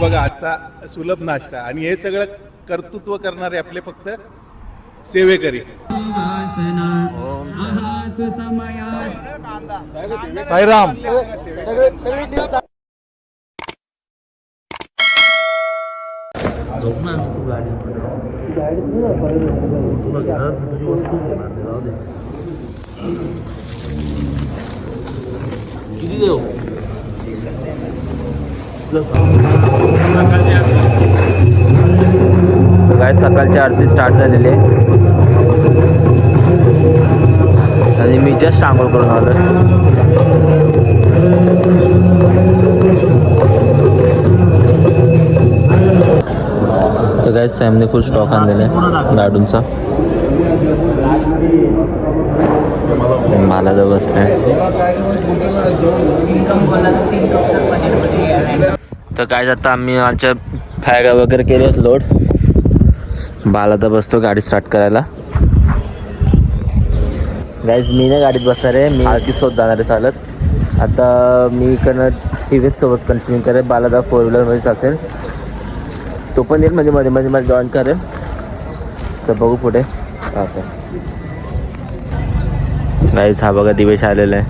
बघा आजचा सुलभ नाश्ता आणि हे सगळं कर्तृत्व करणारे आपले फक्त सेवेकरी. साईराम. किती देऊ? काय सकाळची आरती स्टार्ट झालेली आहे आणि मी जस्ट आंघोळ करून आलो. तर काय सॅमने फुल स्टॉक आणलेला आहे लाडूंचा. मला तर बसतंय. तर काय आता आम्ही आमच्या फॅगा वगैरे केले लोड. बाला तर बसतो गाडी स्टार्ट करायला. गाईज मी नाही गाडीत बसणार आहे, मी आरती सोबत जाणार आहे चालत. आता मी इकडनं TVS सोबत कंटिन्यू करेल. बालादा 4 व्हीलरमध्येच असेल, तो पण येईल म्हणजे मध्ये मध्ये मला जॉईन करेल. तर बघू पुढे काय. गाईज हा बघा दिवेश आलेला आहे.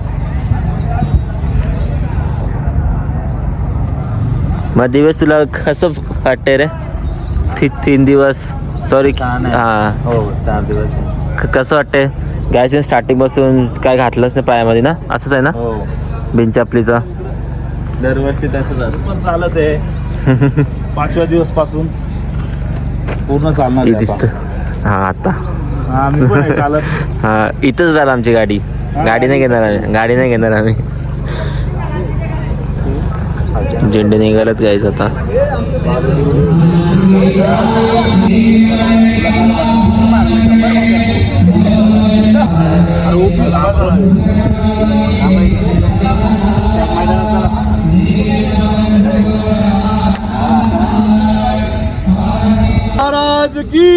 मग दिवेश तुला कसं वाटतंय रे? 3 दिवस सॉरी हां हो 4 दिवस. कसं वाटतंय? गॅसने स्टार्टिंग पासून काय घातलंच नाही पायामध्ये ना, असंच आहे ना? हो बिनचापलीचा दरवर्षी तसंच असतं, पण चालत आहे. 5व्या दिवस पासून पूर्ण चालणार दिसतं. हां आता आम्ही पण आहे चालत. हां इथंच झालं आमची गाडी. गाडी नाही घेणार आम्ही, गाडी नाही घेणार आम्ही. झेंडे निघालत गाईच आता. महाराज की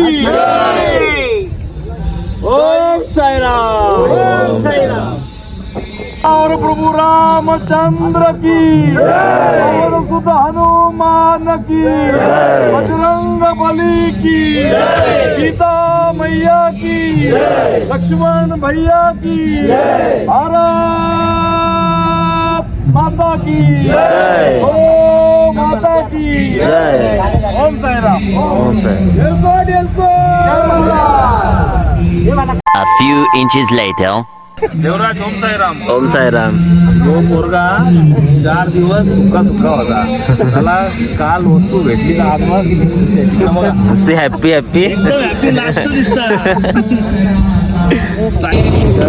ओम साईराम. ओम साईराम. और प्रभु रामचंद्र की और सुत हनुमान की बजरंग बली की सीता मैया की लक्ष्मण भैया की भारत माता की ओ माता की Om Sairam. Om Sairam. A few inches later. देवराज ओम साईराम. ओम साईराम. तो पोरगा 4 दिवस सुका होता. त्याला काल वस्तू भेटली तर आज मग नुसती हॅप्पी हॅप्पी.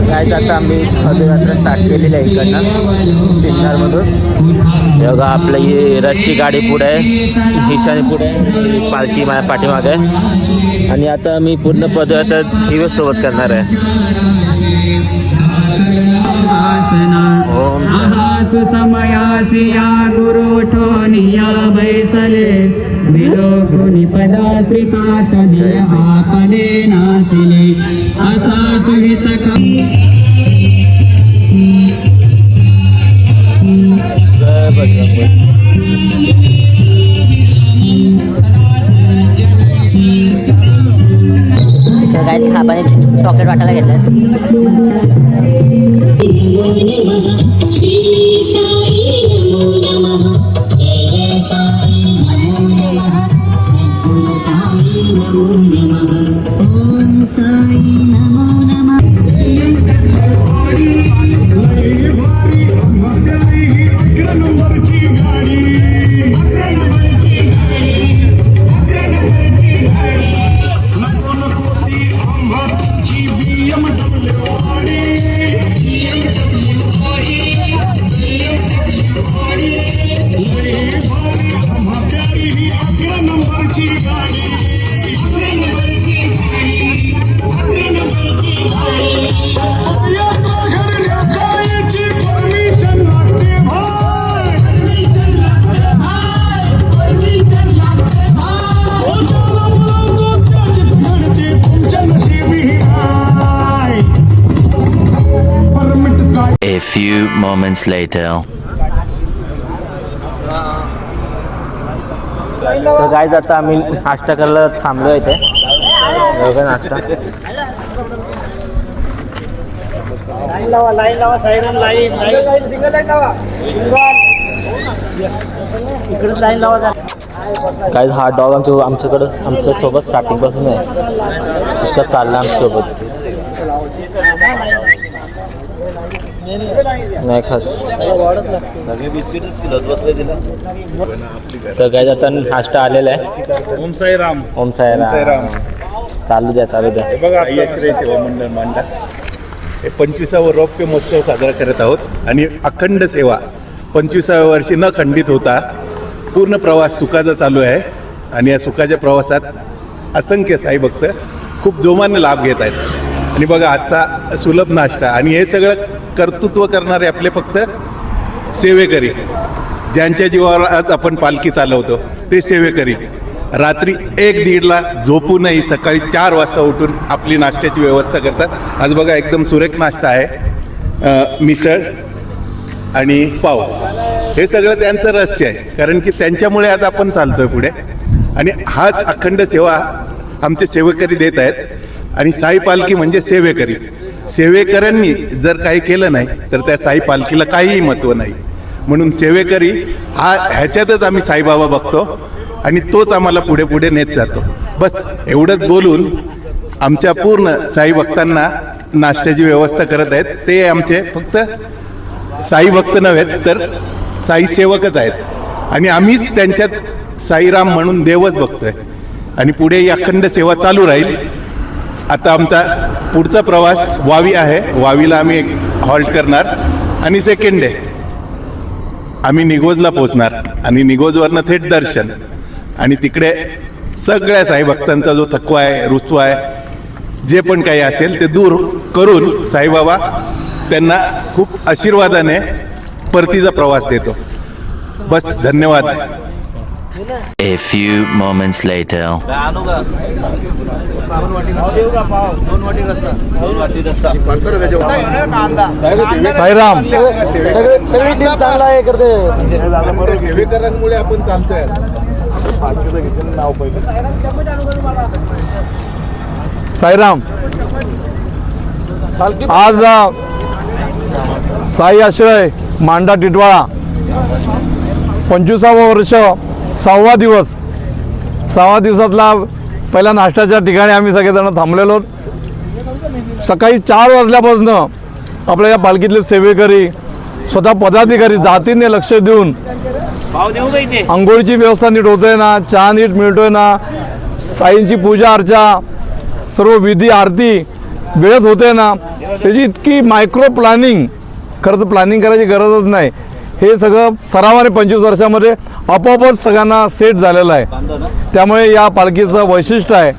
काय आता आम्ही पदयात्रा स्टार्ट केलेली आहे इकडनं सिन्नरमधून. बघा आपलं ही रथची गाडी पुढे आहे, ईशानी पुढे आहे, पालखी माझ्या पाठीमागे आहे. आणि आता मी पूर्ण पदयात्रा TVS सोबत करणार आहे. ओम सुसमयासी या गुरु ठोनिया बैसले विलोकुनि पदाश्रिता तदेहा पदे नासिले असा सुहित काय खापाने चॉकलेट वाटायला घेतलं. A few moments later. तर गाईज आता आम्ही नाश्ता करायला थांबलो इथे बघा नाश्ता. काय हा डॉग आमच्याकडं आमच्यासोबत स्टार्टिंगपासून आहे. इतका चालला आमच्यासोबत नाही खात. तर काय आता नाश्ता आलेला आहे. ओम साईराम. ओम साईराम. चालू द्या बघा आश्रय सेवा मंडळ मांडा हे 25वा रौप्य महोत्सव साजरा करत आहोत आणि अखंड सेवा 25व्या वर्षी न खंडित होता पूर्ण प्रवास सुखाचा चालू आहे. आणि या सुखाच्या प्रवासात असंख्य साई भक्त खूप जोमाने लाभ घेत आहेत. आणि बघा आजचा सुलभ नाश्ता आणि हे सगळं कर्तृत्व करणारे आपले फक्त सेवेकरी, ज्यांच्या जीवावर आज आपण पालखी चालवतो ते सेवेकरी. रात्री 1-1:30ला झोपूनही सकाळी 4 वाजता उठून आपली नाश्त्याची व्यवस्था करतात. आज बघा एकदम सुरेख नाश्ता आहे. मिसळ आणि पाव हे सगळं त्यांचं रहस्य आहे, कारण की त्यांच्यामुळे आज आपण चालतोय पुढे. आणि हाच अखंड सेवा आमचे सेवेकरी देत आहेत. आणि साई पालखी म्हणजे सेवेकरी. सेवेकऱ्यांनी जर काही केलं नाही तर त्या साई पालखीला काहीही महत्त्व नाही. म्हणून सेवेकरी ह्याच्यातच आम्ही साईबाबा बघतो आणि तोच आम्हाला पुढे पुढे नेत जातो. बस एवढंच बोलून आमच्या पूर्ण साई भक्तांना नाश्त्याची व्यवस्था करत आहेत. ते आमचे फक्त साई भक्त नव्हेत तर साई सेवकच आहेत. आणि आम्हीच त्यांच्यात साईराम म्हणून देवच बघतोय. आणि पुढे ही अखंड सेवा चालू राहील. आता आमचा पुढचा प्रवास वावी आहे. वावीला आम्ही एक हॉल्ट करणार आणि सेकंड डे आम्ही निगोजला पोचणार आणि निगोजवरनं थेट दर्शन. आणि तिकडे सगळ्या साई भक्तांचा जो थकवा आहे, रुसवा आहे, जे पण काही असेल ते दूर करून साईबाबा त्यांना खूप आशीर्वादाने परतीचा प्रवास देतो. बस धन्यवाद. A few moments later. Sairam. सगळी टीम चांगला आहे करते. सेवेकरांमुळे आपण चालतोय. साईराम. आज साई आश्रय मांडा टिटवाळा 25वा वर्ष 6वा दिवस. 6व्या दिवसातला पहिल्या नाश्त्याच्या ठिकाणी आम्ही सगळेजण थांबलेलो. सकाळी 4 वाजल्यापासून आपल्या या पालखीतले सेवेकरी स्वतः पदाधिकारी जातीने लक्ष देऊन आंघोळीची व्यवस्था नीट होते ना, चहा नीट मिळतोय ना, साईंची पूजा अर्चा सर्व विधी आरती वेळेत होते ना, त्याची इतकी मायक्रो प्लॅनिंग. खरं तर प्लॅनिंग करायची गरजच नाही. हे सगळं सरावाने 25 वर्षामध्ये आपोआपच सगळ्यांना सेट झालेलं आहे. त्यामुळे या पालखीचं वैशिष्ट्य आहे.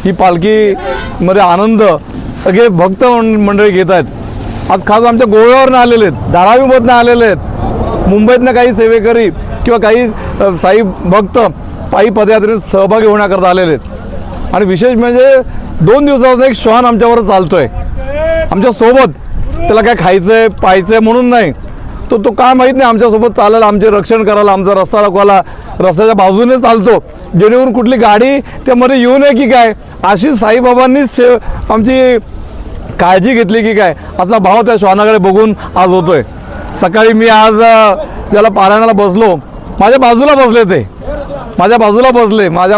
ही पालखीमध्ये आनंद सगळे भक्त मंडळी घेत आहेत. आज खास आमच्या गोव्यावरनं आलेले आहेत, धारावीमधनं आलेले आहेत, मुंबईतनं काही सेवेकरी किंवा काही साई भक्त पायी पदयात्रेत सहभागी होण्याकरता आलेले आहेत. आणि विशेष म्हणजे 2 दिवसाचा एक श्वान आमच्यावर चालतोय आमच्यासोबत. त्याला काय खायचं आहे पाहायचं आहे म्हणून नाही, तो काय माहीत नाही, आमच्यासोबत चालायला, आमचे रक्षण करायला, आमचा रस्ता दाखवायला रस्त्याच्या बाजूने चालतो, जेणेकरून कुठली गाडी त्यामध्ये येऊ नये की काय, अशी साईबाबांनीच आमची काळजी घेतली की काय, असा भाव त्या श्वानाकडे बघून आज होतोय. सकाळी मी आज ज्याला पारायणाला बसलो, माझ्या बाजूला बसले, ते माझ्या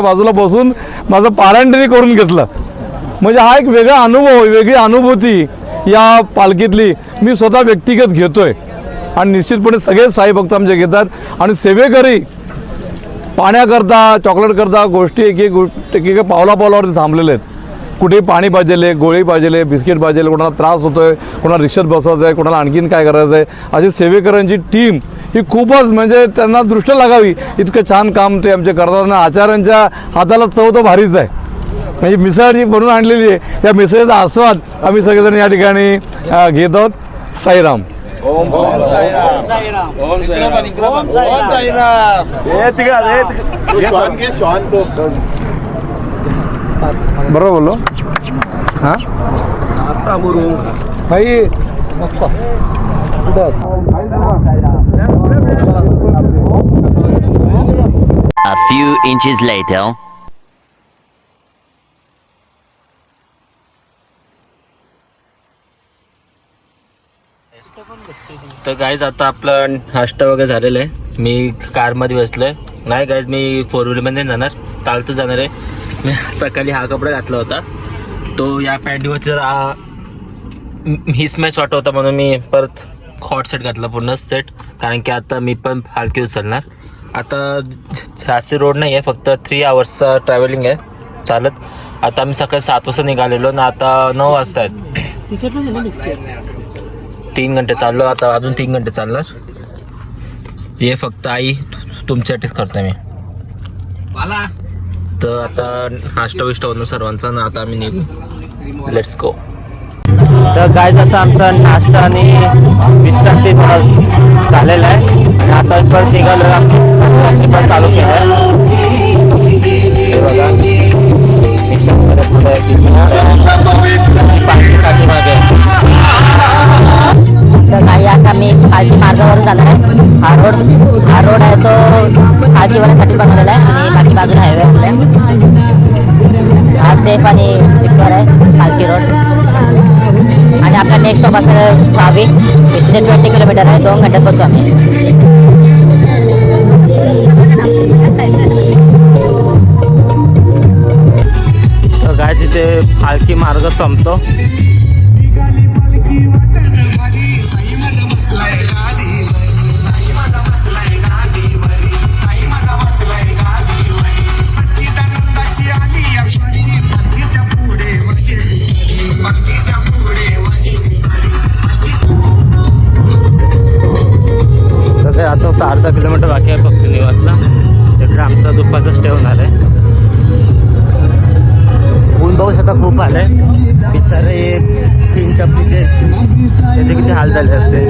बाजूला बसून माझं पारायण त्यांनी करून घेतलं. म्हणजे हा एक वेगळा अनुभव, वेगळी अनुभूती या पालखीतली मी स्वतः व्यक्तिगत घेतोय. आणि निश्चितपणे सगळे साई भक्त आमचे घेतात. आणि सेवेकरी पाण्याकरता, चॉकलेटकरता गोष्टी एक पावलावरती थांबलेले आहेत. कुठेही पाणी पाहिजे, गोळी पाहिजे, बिस्किट पाहिजे, कोणाला त्रास होतोय, कोणाला रिक्षात बसवायचं आहे, कोणाला आणखीन काय करायचं आहे, अशी सेवेकरांची टीम ही खूपच म्हणजे त्यांना दृष्ट लागावी इतकं छान काम ते आमचे करतात. आचार्यांच्या हाताला चव तो भारीच आहे. म्हणजे मिसळ जी बनवून आणलेली आहे, त्या मिसळीचा आस्वाद आम्ही सगळेजण या ठिकाणी घेत आहोत. साईराम. ओम साईराम. बरोबर बोललो. हां भाई A few inches later. तर गाईज आता आपलं नाश्ता वगैरे झालेलं आहे. मी कारमध्ये बसलोय. नाही गाईज मी 4 व्हीलरमध्ये जाणार, चालतं जाणार आहे. मी सकाळी हा कपडा घातला होता, तो या पॅन्टीवर जरा मिसमॅच वाटत होता म्हणून मी परत हॉट सेट घातला, पूर्ण सेट. कारण की आता मी पण हलकी उचलणार. आता जास्त रोड नाही आहे, फक्त 3 आवर्सचा ट्रॅव्हलिंग आहे चालत. आता आम्ही सकाळी 7 वाजता निघालेलो ना, आता 9 वाजता आहेत. 3 घंटे चाललो, आता अजून 3 घंटे चालणार. हे फक्त आई तुमच्यासाठीच करतोय मी. तर आता नाश्ता विष्टा होणं सर्वांचा ना, आता आम्ही निघू. Let's go. तर काय आता आमचा नाश्ता आणि विश्रांती थोडा झालेला आहे. आणि आता परत निघालो, आमची पण चालू केलं आहे. बघा पालखीसाठी मागे. तर काही आता मी पालखी मार्गावरून जाणार आहे. हा रोड आहे तो पालखीवाल्यासाठी बनवलेला आहे आणि बाकी बाजूला हायवे आपल्या. हा सेफ आणि सिक्युअर आहे पालखी रोड. आणि आपला नेक्स्ट स्टॉप असेल भावी, इथे 20 किलोमीटर आहे. 2 घंट्यात पोहोचू आम्ही. तर काय तिथे पालखी मार्ग संपतो. आता फक्त अर्धा किलोमीटर बाकी आहे फक्त निवासला. तिकडे आमचा दुपारचा स्टे होणार आहे. ऊन बघू शकता खूप आलं आहे. बिचारे 3 चपलीचे त्याचे किती हाल झाले असते.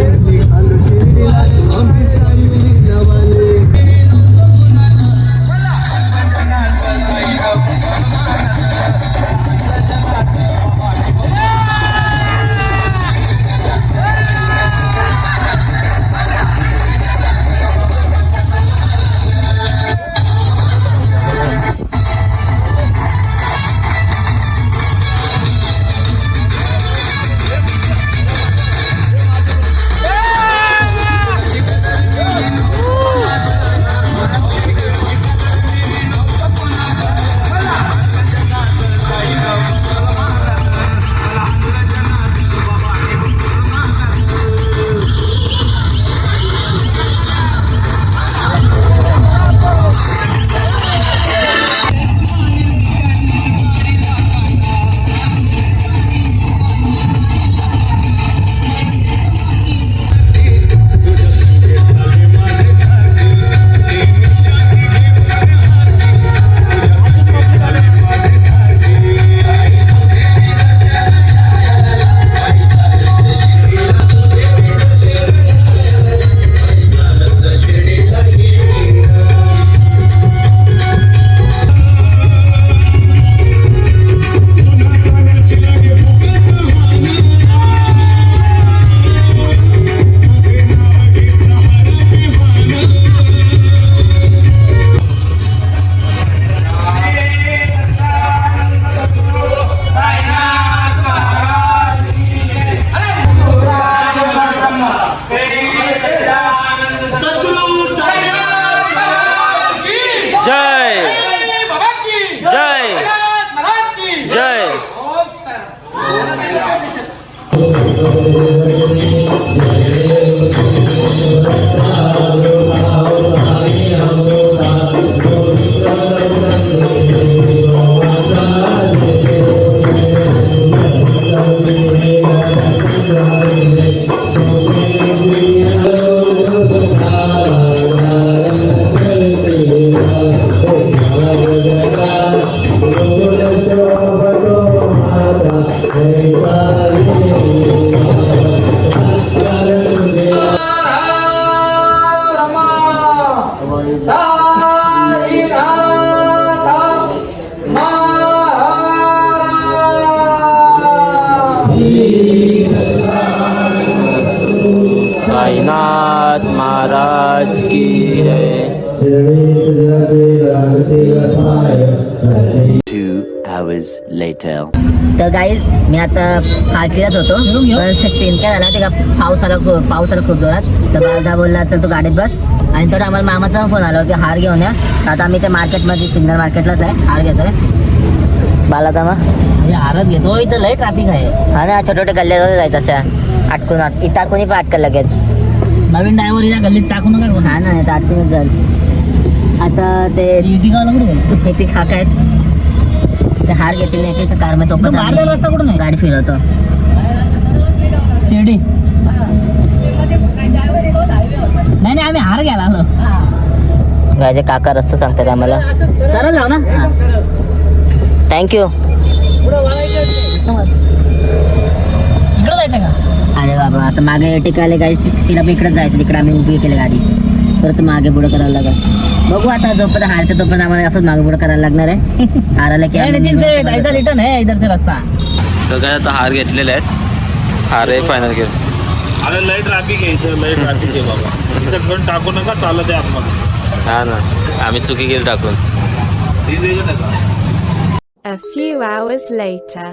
महाराज की जय. 2 hours later. तर गाईज मी आता पालखीलाच होतो पण सीन काय झाला ते का पाऊस आला खूप जोरात. तर बालदा बोलला चल तू गाडीत बस आणि थोडा आम्हाला मामाचा फोन आला की हार घेऊन या. आता आम्ही ते मार्केटमध्ये सिग्नल मार्केटलाच आहे हार घेतोय. बालादा मग हारच घेतो इथं लय ट्रॅफिक आहे. हा ना छोटे छोटे गल्ल्यावर जायचं असं अटकून इटाकूनही पण अटकल लगेच. नवीन ड्रायव्हर या गल्लीत टाकू नका. हा ना अटकूनच जाईल. आता ते खाका आहेत ते हार घेतले नाही ते कार मध्ये रस्ता कुठून गाडी फिरवतो शिर्डी. नाही आम्ही हार घ्यायला आलो. गायचे काका रस्ता सांगतात आम्हाला. सरळ जाऊ ना. थँक्यू. इकडं जायचं का? अरे बाबा आता मागे एटिका आले गाडी तिला पण इकडेच जायचं. तिकडे आम्ही उभी केली गाडी परत मागे पुढं करायला लागेल. बघू आता जोपर्यंत हारते तोपर्यंत आम्हाला असंच मागे पुढं करायला लागणार आहे. हाराला की रिटर्न आहे इधर से रस्ता. तर काय आता हार घेतलेले आहेत. हार फायनल केलं. अरे लय ट्रॅफिक आहे इथं लय ट्रॅफिक आहे बाबा. इथं पण टाकू नका चालत आहे आतमध्ये. हा ना आम्ही चुकी केली टाकून. A few hours later.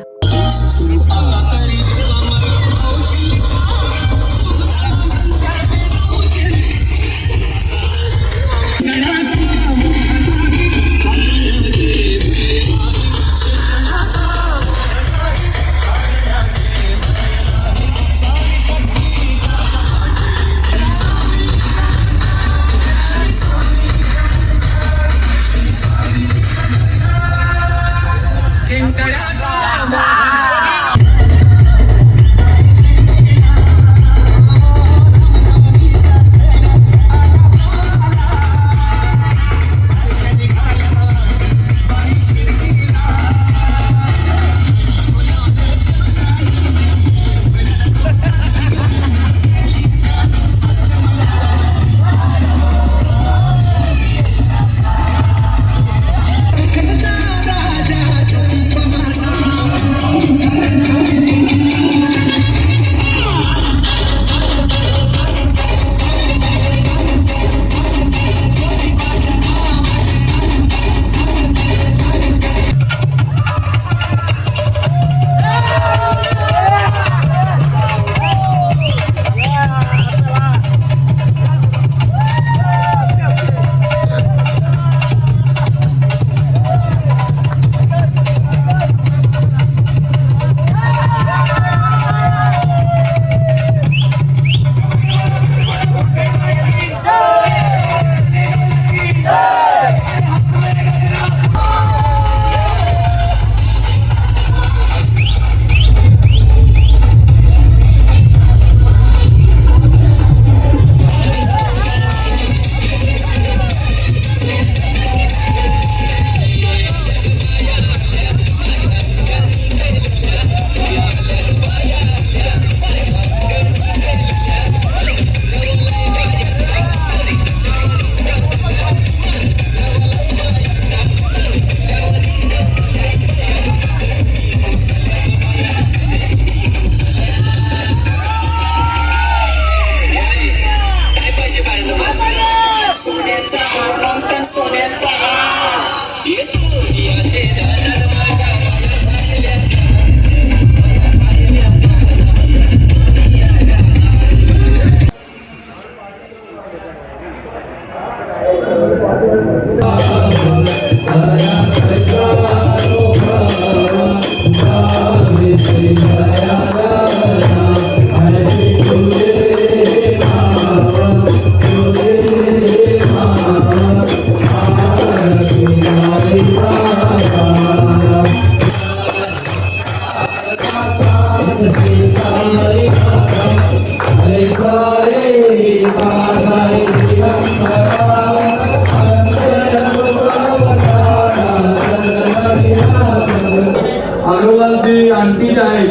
अग्रवालची आणखी जी आहेत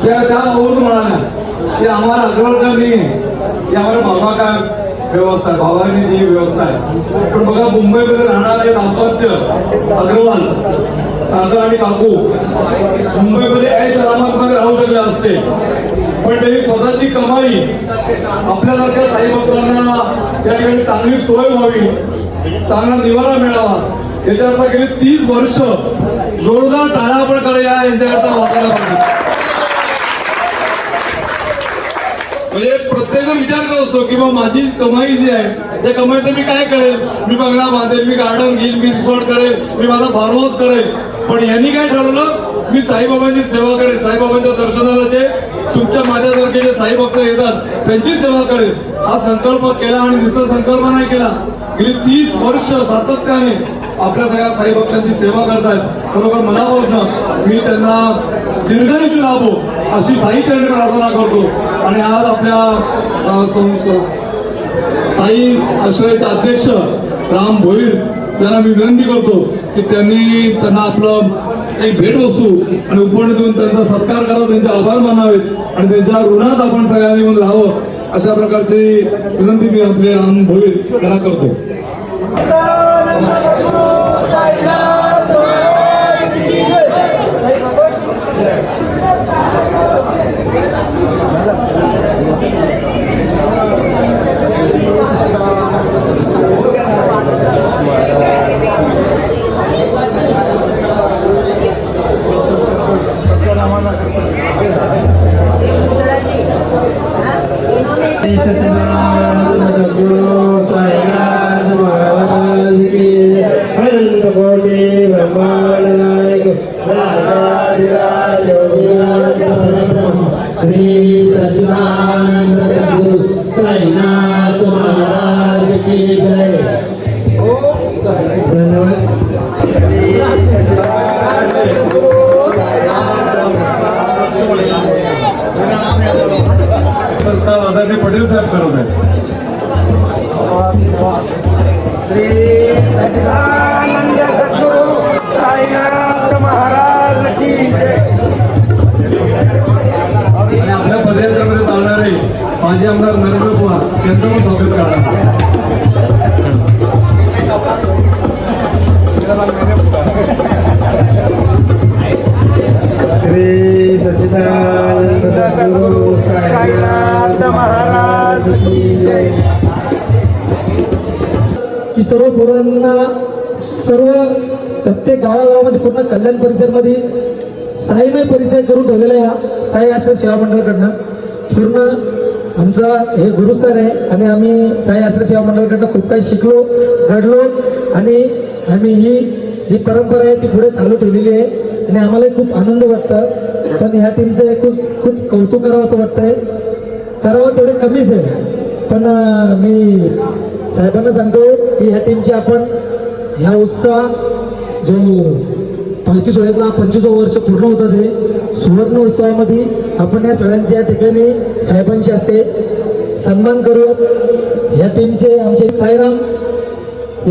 त्या ओळख म्हणाल्या की आम्हाला अग्रवाल नाही की आम्हाला बाबा काय व्यवस्था आहे, बाबांनी जी व्यवस्था आहे. पण बघा मुंबईमध्ये राहणारे दाम्पत्य अग्रवाल काका आणि काकू मुंबईमध्ये ऐश आरामातमध्ये राहू शकले असते, पण त्यांनी स्वतःची कमाई आपल्यासारख्या साई भक्तांना त्या ठिकाणी चांगली सोय व्हावी, चांगला निवारा मिळावा याच्याकरता गेली 30 वर्ष जोरदार टाळ्या आपण करूया यांच्याकरता वाचायला पाहिजे. म्हणजे प्रत्येकजण विचार करत असतो की बाबा माझी कमाई जी आहे त्या कमाईचं मी काय करेल, मी बंगला बांधेल, मी गार्डन घेईल, मी रिसॉर्ट करेल, मी माझा फार्म हाऊस करेल, पण यांनी काय ठरवलं, मी साईबाबांची सेवा करेल, साईबाबांच्या दर्शनाला जे तुमच्या माझ्यासारखे जे साई भक्त येतात त्यांची सेवा करेल हा संकल्प केला आणि नुसता संकल्प नाही केला, गेली 30 वर्ष सातत्याने आपल्या सगळ्या साई भक्तांची सेवा करतायत. बरोबर मनापासून मी त्यांना दीर्घायुष्य लाभो अशी साईचरणी प्रार्थना करतो. आणि आज आपल्या साई आश्रयाचे अध्यक्ष राम भोईर यांना मी विनंती करतो की त्यांना आपलं एक भेटवस्तू आणि उपहार देऊन त्यांचा सत्कार करावा, त्यांचे आभार मानावेत आणि त्यांच्या ऋणात आपण सगळ्यांनी येऊन राहावं अशा प्रकारची विनंती मी आपले राम भोईर यांना करतो. आदरणीय पटेल साहेब करत आहेत. आणि आपल्या पदयात्रेमध्ये चालणारे माजी आमदार नरेंद्र पवार यांचं पण स्वागत करणार. श्री सच्चिदानंद सद्गुरु साईनाथ महाराज की जय. की सर्व पोरांना प्रत्येक गावागावामध्ये पूर्ण कल्याण परिसरमध्ये साईमय परिसर करून ठेवलेला आहे. हा साई आश्रय सेवा मंडळाकडनं पूर्ण आमचा हे गुरुस्थान आहे आणि आम्ही साई आश्रय सेवा मंडळाकडनं खूप काही शिकलो, घडलो आणि आम्ही ही जी परंपरा आहे ती पुढे चालू ठेवलेली आहे आणि आम्हालाही खूप आनंद वाटतं. पण ह्या टीमचं खूप कौतुक करावं असं वाटतंय. करावं तेवढे कमीच आहे, पण मी साहेबांना सांगतो की ह्या टीमची आपण ह्या उत्साह जो पालखी सोहळ्यातला 25 वर्ष पूर्ण होतं ते सुवर्ण उत्सवामध्ये आपण या सगळ्यांचे या ठिकाणी साहेबांशी असे सन्मान करू. ह्या टीमचे आमचे साईराम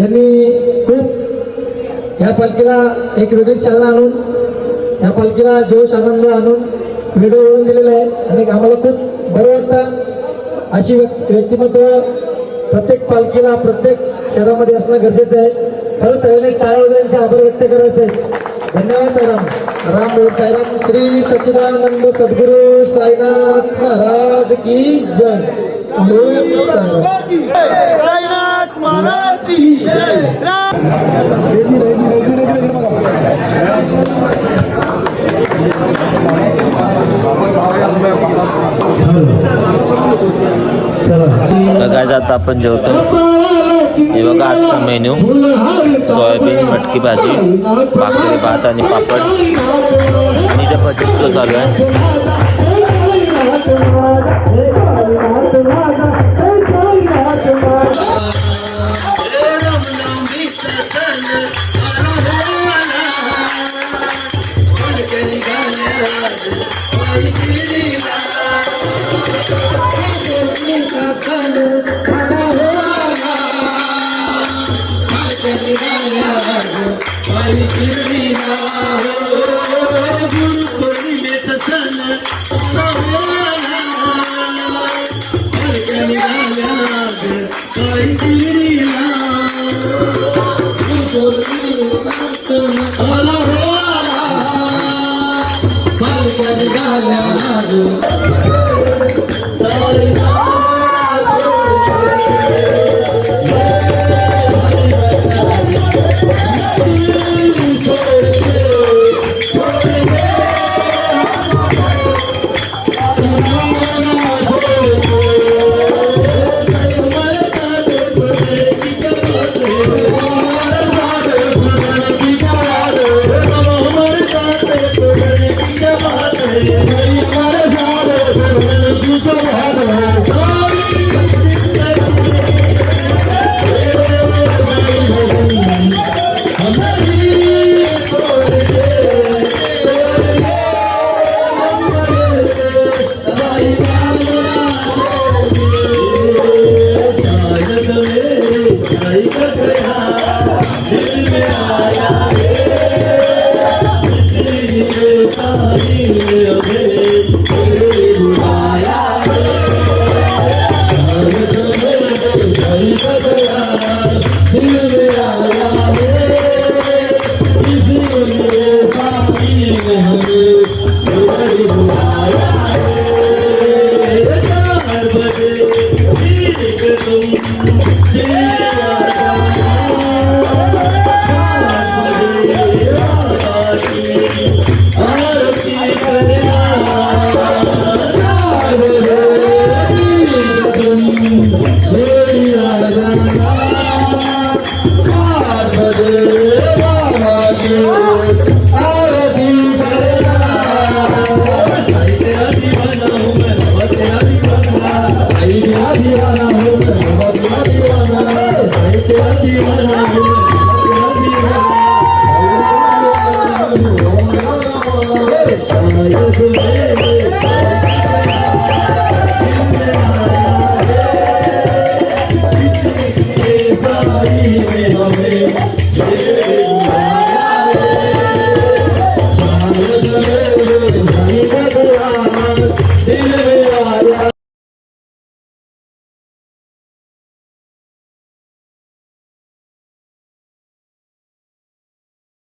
यांनी खूप ह्या पालखीला एक वेगळी चालना आणून ह्या पालखीला जोश आनंद आणून वेगळं वळण दिलेलं आहे आणि आम्हाला खूप बरं वाटतं. अशी व्यक्तिमत्व प्रत्येक पालखीला प्रत्येक शहरामध्ये असणं गरजेचं आहे. खरंच सगळ्यांनी टाळ्या वगैरेंचे आभार व्यक्त करायचे आहेत. धन्यवाद साईराम. राम बोल साईराम. श्री सच्चिदानंद सद्गुरु साईनाथ महाराज की जय. साईनाथ महाराज की जय. काय जाता आपण जेवतो. हे बघा आजचा मेन्यू सोयाबीन मटकी भाजी, भाकरी, भात आणि पापड आणि इथे पचीस चालू आहे. Oh, दिल में आया